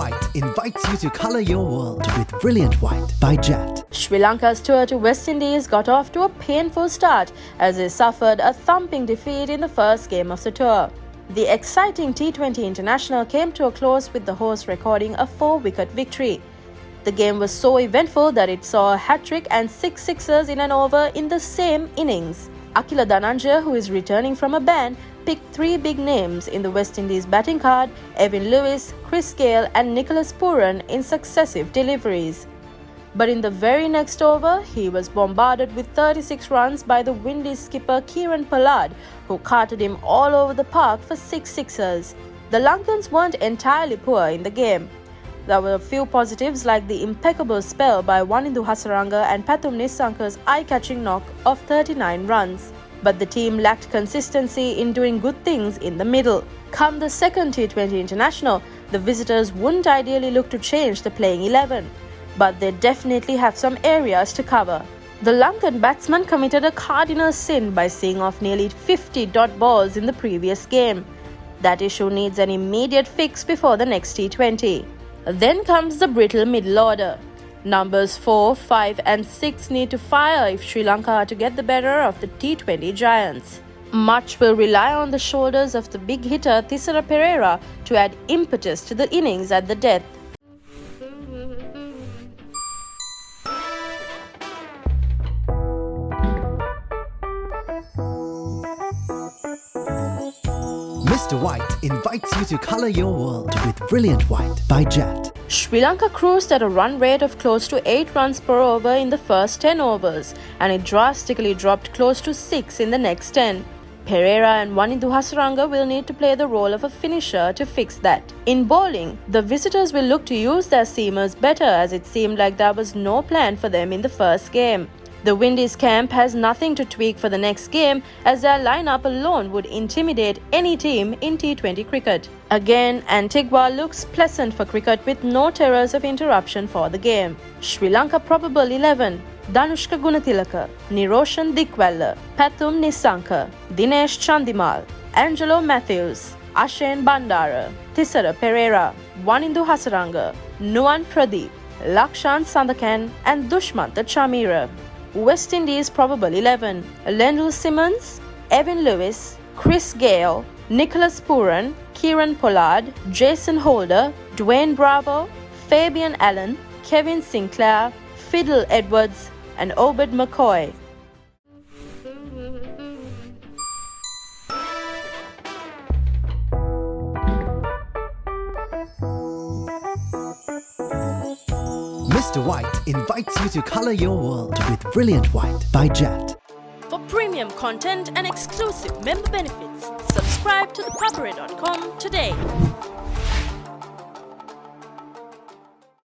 White invites you to colour your world with Brilliant White by Jet. Sri Lanka's tour to West Indies got off to a painful start as they suffered a thumping defeat in the first game of the tour. The exciting T20 international came to a close with the hosts recording a 4-wicket victory. The game was so eventful that it saw a hat-trick and 6 sixers in an over in the same innings. Akila Dhananjaya, who is returning from a ban, picked 3 big names in the West Indies batting card: Evin Lewis, Chris Gayle and Nicholas Pooran in successive deliveries. But in the very next over, he was bombarded with 36 runs by the winless skipper Kieran Pollard, who carted him all over the park for 6 sixers. The Lankans weren't entirely poor in the game. There were a few positives like the impeccable spell by Wanindu Hasaranga and Pathum Nissanka's eye-catching knock of 39 runs. But the team lacked consistency in doing good things in the middle. Come the second T20 international, the visitors wouldn't ideally look to change the playing 11, but they definitely have some areas to cover. The Lankan batsman committed a cardinal sin by seeing off nearly 50 dot balls in the previous game. That issue needs an immediate fix before the next T20. Then comes the brittle middle order. Numbers 4, 5 and 6 need to fire if Sri Lanka are to get the better of the T20 giants. Much will rely on the shoulders of the big hitter ThePapare to add impetus to the innings at the death. Mr. White invites you to colour your world with Brilliant White by Jet. Sri Lanka cruised at a run rate of close to 8 runs per over in the first 10 overs, and it drastically dropped close to 6 in the next 10. Pereira and Wanindu Hasaranga will need to play the role of a finisher to fix that. In bowling, the visitors will look to use their seamers better, as it seemed like there was no plan for them in the first game. The Windies camp has nothing to tweak for the next game, as their lineup alone would intimidate any team in T20 cricket. Again, Antigua looks pleasant for cricket with no terrors of interruption for the game. Sri Lanka probable 11: Danushka Gunatilaka, Niroshan Dikwella, Pathum Nissanka, Dinesh Chandimal, Angelo Matthews, Ashane Bandara, ThePapare, Wanindu Hasaranga, Nuwan Pradeep, Lakshan Sandakan and Dushmantha Chamira. West Indies probable 11: Lendl Simmons, Evin Lewis, Chris Gayle, Nicholas Pooran, Kieran Pollard, Jason Holder, Dwayne Bravo, Fabian Allen, Kevin Sinclair, Fiddle Edwards and Obed McCoy. Mr. White invites you to colour your world with Brilliant White by Jet. For premium content and exclusive member benefits, subscribe to ThePapare.com today.